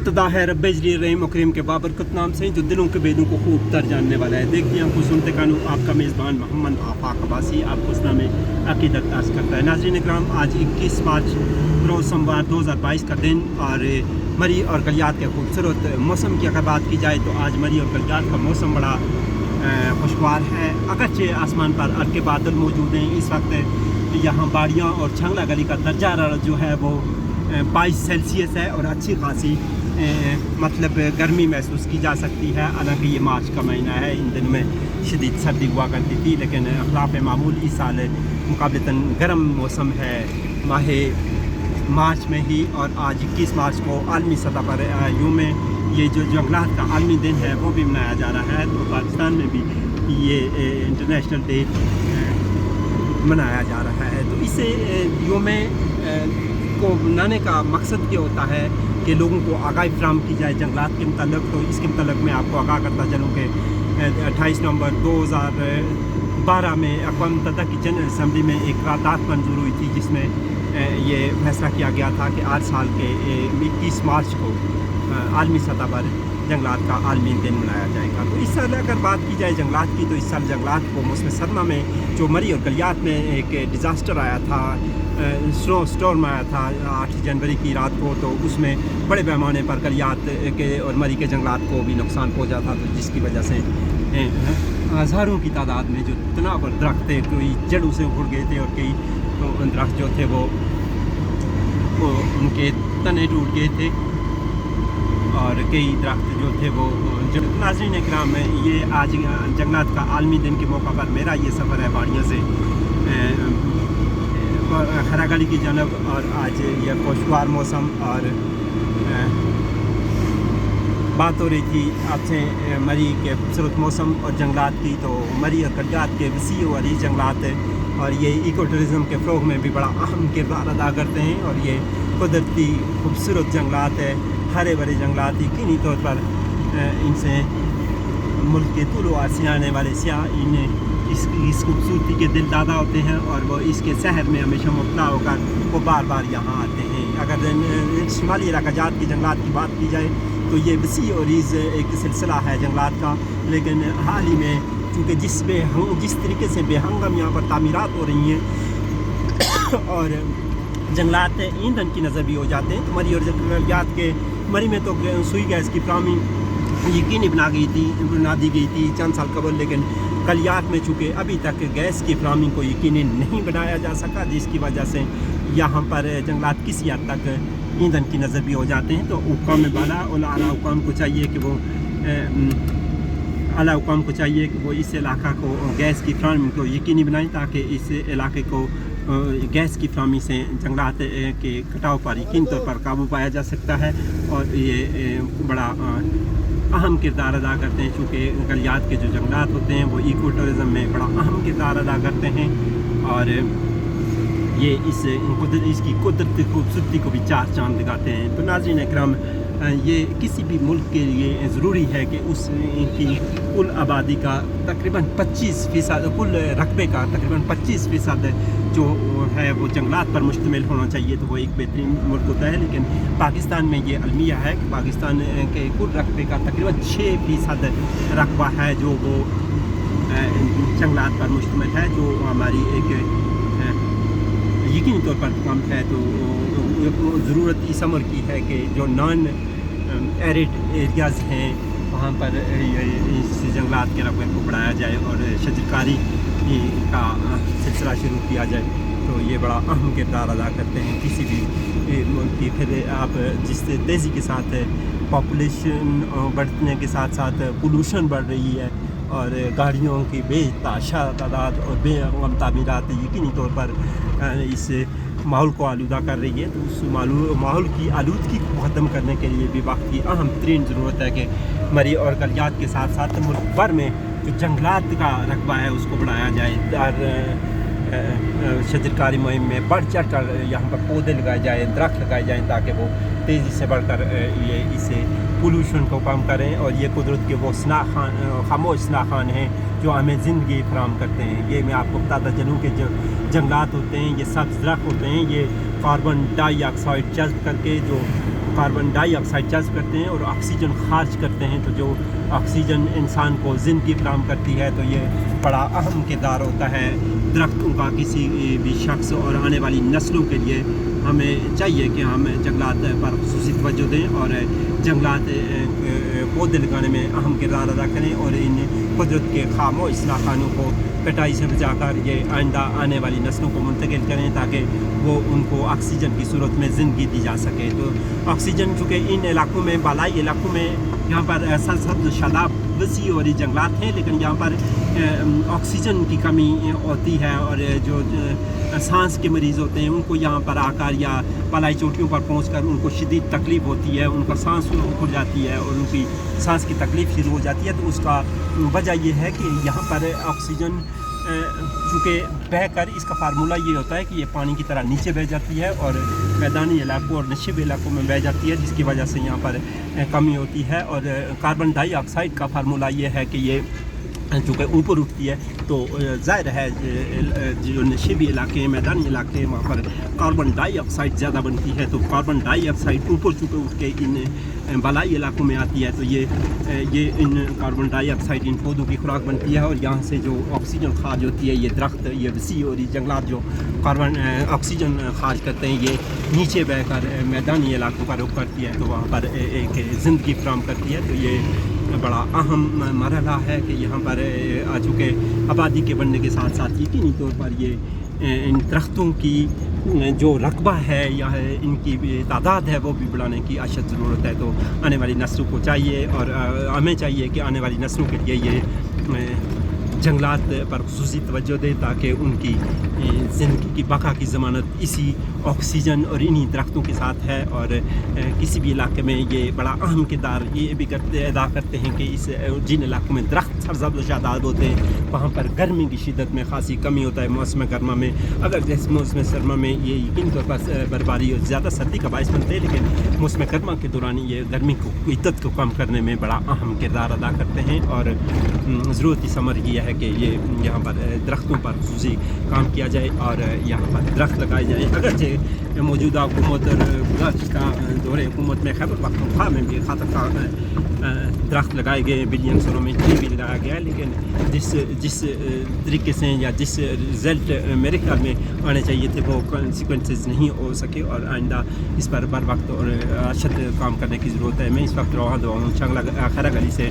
इब्तिदा है रब्बे जलील रहीम करीम के बाबरकत नाम से जो दिलों के बेदों को खूब तर जानने वाला है। देखिए हमको सुनते कानू आपका मेज़बान मोहम्मद आफाक अब्बासी आपको इस्लाम में अकीदत अर्ज़ करता है। नाज़रीन इकराम, आज 21 मार्च रोज़ सोमवार 2022 का दिन और मरी और गलियात के खूबसूरत मौसम की अगर बात की जाए तो आज मरी और गलियात का मौसम बड़ा खुशगवार है। अगरचे आसमान पर हल्के बादल मौजूद हैं। इस वक्त यहाँ बाड़ियाँ और छंगला गली का दर्जा हरारत जो है वो 22 सेल्सियस है और अच्छी खासी मतलब गर्मी महसूस की जा सकती है। हालांकि ये मार्च का महीना है, इन दिनों में शदीद सर्दी हुआ करती थी, लेकिन खिलाफ मामूल इस साल मुकाबलतन गर्म मौसम है माह मार्च में ही। और आज 21 मार्च को आलमी सतह पर यूं में ये जो जंगलात का आलमी दिन है वो भी मनाया जा रहा है। तो पाकिस्तान में भी ये इंटरनेशनल डे मनाया जा रहा है। तो इसे यूं को मनाने का मकसद ये होता है कि लोगों को आगाही फराहम की जाए जंगलात के मतलब। तो इसके मतलब मैं आपको आगाह करता चलूँ कि 28 नवंबर 2012 में अक़वाम मुत्तहिदा की जनरल असम्बली में एक करारदाद मंजूर हुई थी, जिसमें ये फैसला किया गया था कि 8 साल के 21 मार्च को आलमी सतह पर जंगलात का आलमी दिन मनाया जाएगा। तो इस साल अगर बात की जाए जंगलात की, तो इस साल जंगलात को मौसम सरमा में जो मरी और गलियात में एक डिज़ास्टर आया था, स्नो स्टॉर्म आया था 8 जनवरी की रात को, तो उसमें बड़े पैमाने पर गलियात के और मरी के जंगलात को भी नुकसान पहुंचा था। तो जिसकी वजह से हज़ारों की तादाद में जो तनावर दरख्त थे कोई जड़ों से उखड़ गए थे और कई तो दरख्त जो थे वो उनके तने टूट गए थे और कई दरख्त जो थे वो नाज़रीन इकराम, ये आज जंगलात का आलमी दिन के मौका पर मेरा ये सफ़र है बाड़ियों से खरा गली की जानब। और आज यह खुशगवार मौसम और बात हो रही थी आपसे मरी के खूबसूरत मौसम और जंगलात की। तो मरी और गलियात के वसी और अरीज़ जंगलात और ये इको टूरिज़म के फ़रोग़ में भी बड़ा अहम किरदार अदा करते हैं। और ये कुदरती खूबसूरत जंगलात है, हरे भरे जंगलात यकीनी तौर पर इनसे मुल्क के तूल वार से आने वाले सियाह इस खूबसूरती के दिल दादा होते हैं और वो इसके शहर में हमेशा मुब्तला होकर वो बार बार यहाँ आते हैं। अगर शुमाली इलाक़ाजात की जंगलात की बात की जाए तो ये वसी और रीज़ एक सिलसिला है जंगलात का, लेकिन हाल ही में चूँकि जिस तरीके से बेहंगम यहाँ पर तामीरात हो रही हैं और जंगलात ईंधन की नज़र भी हो जाते हैं, तो मरी और गलियात के मरी में तो सुई गैस की फराहमी यकीनी बना दी गई थी चंद साल कबल, लेकिन गलियात में चूँकि अभी तक गैस की फराहमी को यकीनी नहीं बनाया जा सका, जिसकी वजह से यहाँ पर जंगलात किसी हद तक ईंधन की नज़र भी हो जाते हैं। तो हुक्काम बाला और आला हुक्काम को चाहिए कि वो इस इलाका को गैस की फराहमी को यकीनी बनाएं, ताकि इस इलाके को गैस की फराहमी से जंगलात के कटाव पर यकीनी तौर पर काबू पाया जा सकता है। और ये बड़ा अहम किरदार अदा करते हैं, चूँकि गलियात के जो जंगलात होते हैं वो इको टूरिज़म में बड़ा अहम किरदार अदा करते हैं और ये इसकी कुदरती खूबसूरती को भी चार चांद लगाते हैं। तो नाज़रीन इकराम, ये किसी भी मुल्क के लिए ज़रूरी है कि उसकी कुल आबादी का तकरीबन 25%, कुल रकबे का तकरीबन 25% जो है वो जंगलात पर मुश्तमिल होना चाहिए। तो वो एक बेहतरीन मुल्क होता है, लेकिन पाकिस्तान में ये अलमिया है कि पाकिस्तान के कुल रकबे का तकरीबन 6% रकबा है जो वो जंगलात पर मुश्तमिल है, जो हमारी एक यकीनी तौर पर कम है। तो ज़रूरत इस अमर की है कि जो नॉन एरिड एरियाज़ हैं वहाँ पर इस जंगलात के रकबे को बढ़ाया जाए और शजरकारी का सिलसिला शुरू किया जाए। तो ये बड़ा अहम किरदार अदा करते हैं किसी भी मुल्क की। फिर आप जिस तेज़ी के साथ पॉपुलेशन बढ़ने के साथ साथ पोल्यूशन बढ़ रही है और गाड़ियों की बेतहाशा तादाद और बेअम तामीरात यकीनी तौर पर इस माहौल को आलूदा कर रही है। तो उस माहौल की आलूदगी को ख़त्म करने के लिए भी वक्त की अहम तरीन ज़रूरत है कि मरी और गलियात के साथ साथ मुल्क भर में जो जंगलात का रकबा है उसको बढ़ाया जाए और शजरकारी मुहिम में बढ़ चढ़ कर यहाँ पर पौधे लगाए जाए, दरख्त लगाए जाएँ, ताकि वो तेज़ी से बढ़कर ये इसे पोल्यूशन को कम करें। और ये कुदरत के वो खामोश शनाखान हैं जो हमें ज़िंदगी फराहम करते हैं। ये मैं आपको बताता चलूँ कि जो जंगलात होते हैं ये सब्ज़ दरख्त होते हैं, ये कार्बन डाइऑक्साइड जज्ब करके जो कार्बन डाइऑक्साइड जज़्ब करते हैं और ऑक्सीजन खारिज करते हैं। तो जो ऑक्सीजन इंसान को ज़िंदगी फराहम करती है, तो ये बड़ा अहम किरदार होता है दरख्तों का किसी भी शख्स और आने वाली नस्लों के लिए। हमें चाहिए कि हम जंगलात पर ख़ुसूसी तवज्जो दें और जंगलात पौधे लगाने में अहम किरदार अदा करें और इन कुदरत के खामोश इलाक़ानों को कटाई से बचाकर ये आइंदा आने वाली नस्लों को मुंतकिल करें ताकि वो उनको ऑक्सीजन की सूरत में ज़िंदगी दी जा सके। तो ऑक्सीजन चूँकि इन इलाकों में, बालाई इलाकों में यहाँ पर सरसब्ज़ शादाब वसी और जंगलात हैं, लेकिन यहाँ पर ऑक्सीजन की कमी होती है और जो सांस के मरीज़ होते हैं उनको यहाँ पर आकर या बालाई चोटियों पर पहुँचकर उनको शदीद तकलीफ़ होती है, उनका सांस उखड़ जाती है और उनकी सांस की तकलीफ़ शुरू हो जाती है। तो उसका वजह यह है कि यहाँ पर ऑक्सीजन चूँकि बह कर, इसका फार्मूला ये होता है कि ये पानी की तरह नीचे बह जाती है और मैदानी इलाकों और नशीब इलाकों में बह जाती है, जिसकी वजह से यहाँ पर कमी होती है। और कार्बन डाइऑक्साइड का फार्मूला ये है कि ये चूँकि ऊपर उठती है तो ज़ाहिर है जो नशीबी इलाके, मैदानी इलाके, वहाँ पर कार्बन डाइऑक्साइड ज़्यादा बनती है। तो कार्बन डाइऑक्साइड ऊपर चूँकि उठ के इन बालाई इलाकों में आती है, तो ये इन कार्बन डाइऑक्साइड इन पौधों की खुराक बनती है और यहाँ से जो ऑक्सीजन खारिज होती है, ये दरख्त, ये वसी और ये जंगलात जो कार्बन ऑक्सीजन खारिज करते हैं, ये नीचे बहकर मैदानी इलाकों का रुख करती है, तो वहाँ पर एक ज़िंदगी फराहम करती है। तो ये बड़ा अहम मरहला है कि यहाँ पर चूँकि आबादी के बढ़ने के साथ साथ यकीनी तौर पर ये इन दरख्तों की जो रकबा है या इनकी तादाद है वो भी बढ़ाने की अशद ज़रूरत है। तो आने वाली नस्लों को चाहिए और हमें चाहिए कि आने वाली नस्लों के लिए ये जंगलात पर ख़ुसूसी तवज्जो दें ताकि उनकी ज़िंदगी की बका की ज़मानत इसी ऑक्सीजन और इन्हीं दरख्तों के साथ है। और किसी भी इलाके में ये बड़ा अहम किरदार ये भी अदा करते हैं कि इस जिन इलाकों में दरख्त सरसब्ज़ शादाब होते हैं वहाँ पर गर्मी की शिद्दत में खासी कमी होता है मौसम गर्मा में। अगर जैसे मौसम सरमा में ये यकीन तौर पर बर्फबारी और ज़्यादा सर्दी का बायस बनते हैं, लेकिन मौसम गर्मा के दौरान ये गर्मी को शिद्दत को कम करने में बड़ा अहम किरदार अदा करते हैं। और ज़रूरत इस अमर ये है कि ये यहाँ पर दरख्तों पर ख़ुसूसी काम किया जाए और यहाँ पर दरख्त लगाए जाए। अगरचे मौजूदा हुकूमत और गुज़श्ता दौरे हुकूमत में खैबर पख्तूनख्वा में भी खातर दरख्त लगाए गए, बिलियन सरों में ट्री भी लगाया गया है, लेकिन जिस तरीके से या जिस रिज़ल्ट मेरे ख्याल में आने चाहिए थे वो कॉन्सिक्वेंसेस नहीं हो सके और आइंदा इस पर बर वक्त और अशद काम करने की ज़रूरत है। मैं इस वक्त रहा हूँ शंगला खैरा गली से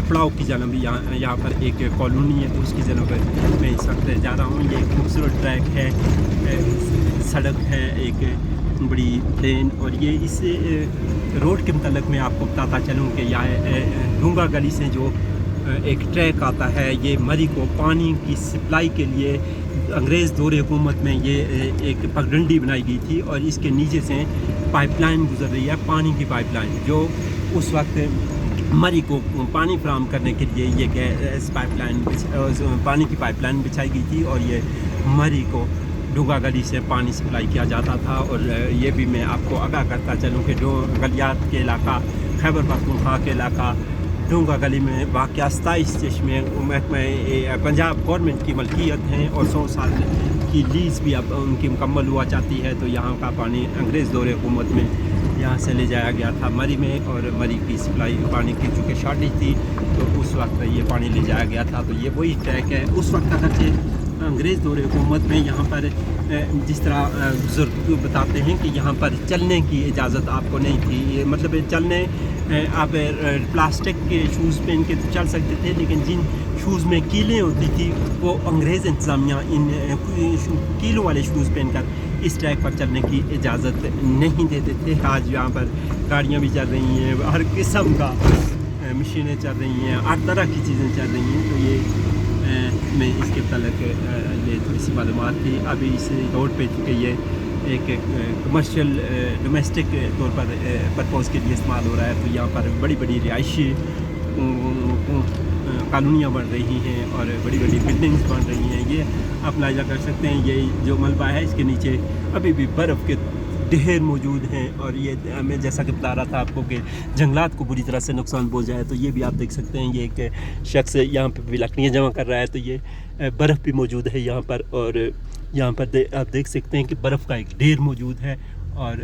पड़ाव की जानब भी यहाँ पर एक कॉलोनी है, तो उसकी जानब मैं इस वक्त जा रहा हूँ। ये खूबसूरत ट्रैक है, सड़क है एक बड़ी प्लेन, और ये इस रोड के मतलब मैं आपको बताता चलूँ कि यहाँ डूंगा गली से जो एक ट्रैक आता है, ये मरी को पानी की सप्लाई के लिए अंग्रेज़ दौरे हुकूमत में ये एक पगडंडी बनाई गई थी और इसके नीचे से पाइपलाइन गुजर रही है, पानी की पाइपलाइन, जो उस वक्त मरी को पानी फराहम करने के लिए ये गैस पाइपलाइन पानी की पाइपलाइन बिछाई गई थी और ये मरी को डूंगा गली से पानी सप्लाई किया जाता था। और ये भी मैं आपको आगाह करता चलूँ कि जो गलियात के इलाका, खैबर पख्तूनख्वा के इलाका डूंगा गली में वाक़या 27 चश्मे पंजाब गवर्नमेंट की मलकियत हैं और 100 साल की लीज़ भी अब उनकी मुकम्मल हुआ चाहती है। तो यहाँ का पानी अंग्रेज़ दौरे हुकूमत में यहाँ से ले जाया गया था मरी में, और मरी की सप्लाई पानी की चूँकि शॉर्टेज थी तो उस वक्त ये पानी ले जाया गया था। तो ये वही ट्रैक है। उस वक्त अगरचे अंग्रेज़ दौरे हुकूमत में यहाँ पर जिस तरह बुजुर्ग बताते हैं कि यहाँ पर चलने की इजाज़त आपको नहीं थी, मतलब चलने आप प्लास्टिक के शूज़ पहन के तो चल सकते थे, लेकिन जिन शूज़ में कीलें होती थी वो अंग्रेज़ इंतज़ामिया इन कीलों वाले शूज़ पहनकर इस ट्रैक पर चलने की इजाज़त नहीं देते थे। आज यहाँ पर गाड़ियाँ भी चल रही हैं, हर किस्म का मशीनें चल रही हैं, हर तरह की चीज़ें चल रही हैं। तो ये मैं इसके तलक ये थोड़ी सी मालूमात थी। अभी इस रोड पे चूँकि ये एक कमर्शियल डोमेस्टिक तौर पर पर्पज़ के लिए इस्तेमाल हो रहा है, तो यहाँ पर बड़ी बड़ी रिहायशी कॉलोनियाँ बन रही हैं और बड़ी बड़ी बिल्डिंग्स बन रही हैं। ये आप लाइजा कर सकते हैं, ये जो मलबा है इसके नीचे अभी भी बर्फ़ के ढेर मौजूद हैं। और ये मैं जैसा कि बता रहा था आपको कि जंगलात को बुरी तरह से नुकसान पहुंच जाए, तो ये भी आप देख सकते हैं। ये एक शख्स यहाँ पे भी लकड़ियाँ जमा कर रहा है, तो ये बर्फ़ भी मौजूद है यहाँ पर। और यहाँ पर आप देख सकते हैं कि बर्फ़ का एक ढेर मौजूद है اور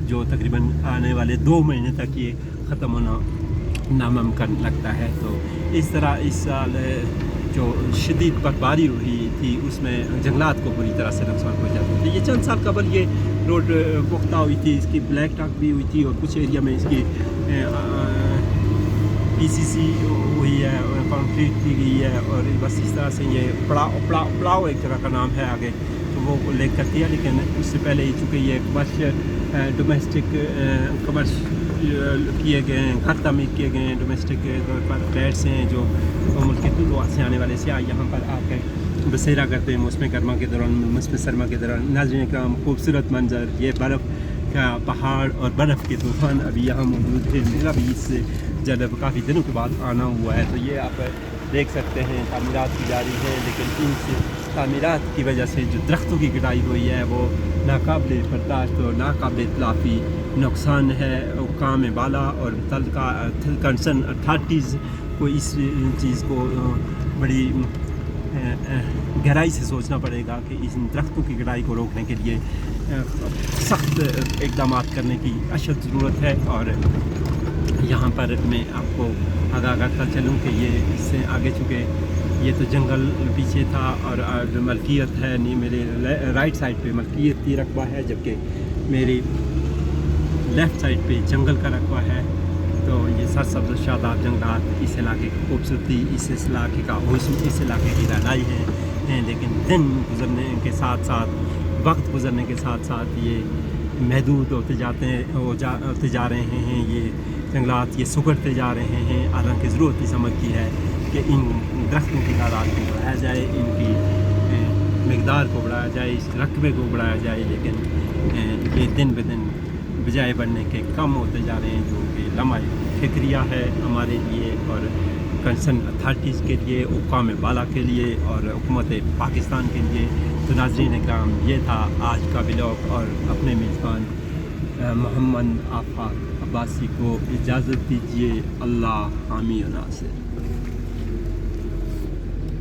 جو تقریباً آنے والے 2 مہینے تک یہ ختم ہونا ناممکن لگتا ہے. تو اس طرح اس سال جو شدید برفباری ہوئی تھی اس میں جنگلات کو بری طرح سے نقصان پہنچا تھا. یہ چند سال قبل یہ روڈ پختہ ہوئی تھی, اس کی بلیک ٹاک بھی ہوئی تھی اور کچھ ایریا میں اس کی PCC ہوئی ہے, کنکریٹ کی گئی ہے, اور بس اس طرح سے یہ پڑاؤ ایک جگہ کا نام ہے آگے, تو وہ لیک کرتی ہے. لیکن اس سے پہلے چونکہ یہ کمرشل ڈومیسٹک کیے گئے ہیں, گھر تعمیر کیے گئے ہیں ڈومیسٹک طور پر, فلیٹس ہیں جو ملک کے دور سے آنے والے سیاح یہاں پر آ کے بسیرا کرتے ہیں موسم گرما کے دوران, موسم سرما کے دوران. ناظرین کرام, خوبصورت منظر, یہ برف کا پہاڑ اور برف کے طوفان ابھی یہاں موجود ہے. میرا بھی اس سے جب کافی دنوں کے بعد آنا ہوا ہے, تو یہ آپ دیکھ سکتے ہیں تعمیرات کی جاری ہے, لیکن ان سے تعمیرات کی وجہ سے جو درختوں کی کٹائی ہوئی ہے وہ ناقابل برداشت اور ناقابل اطلافی نقصان ہے. حکام بالا اور کنسرن اتھارٹیز کو اس چیز کو بڑی گہرائی سے سوچنا پڑے گا کہ ان درختوں کی کٹائی کو روکنے کے لیے سخت اقدامات کرنے کی اشد ضرورت ہے. اور یہاں پر میں آپ کو آگاہ کرتا چلوں کہ یہ اس سے آگے چکے یہ تو جنگل پیچھے تھا, اور جو ملکیت ہے نہیں, میرے رائٹ سائڈ پہ ملکیت کی رقبہ ہے, جبکہ میری لیفٹ سائڈ پہ جنگل کا رقبہ ہے. تو یہ سرسبز و شاداب جنگلات اس علاقے کی خوبصورتی, اس علاقے کا حسن, اس علاقے کی رہنائی ہیں. لیکن دن گزرنے کے ساتھ ساتھ, وقت گزرنے کے ساتھ ساتھ یہ محدود ہوتے جا رہے ہیں. یہ جنگلات یہ سکڑتے جا رہے ہیں. حالانکہ ضرورت ہی سمجھتی ہے کہ ان درختوں کی تعداد کو بڑھایا جائے, ان کی مقدار کو بڑھایا جائے, اس رقبے کو بڑھایا جائے. لیکن یہ دن بدن بجائے بڑھنے کے کم ہوتے جا رہے ہیں, جو کہ لمحہ فکریہ ہے ہمارے لیے اور کنسرن اتھارٹیز کے لیے, حکام بالا کے لیے اور حکومت پاکستان کے لیے. تو ناظرین اکرام, یہ تھا آج کا ولاگ, اور اپنے میزبان محمد آفاق عباسی کو اجازت دیجیے. اللہ حامی و ناصر.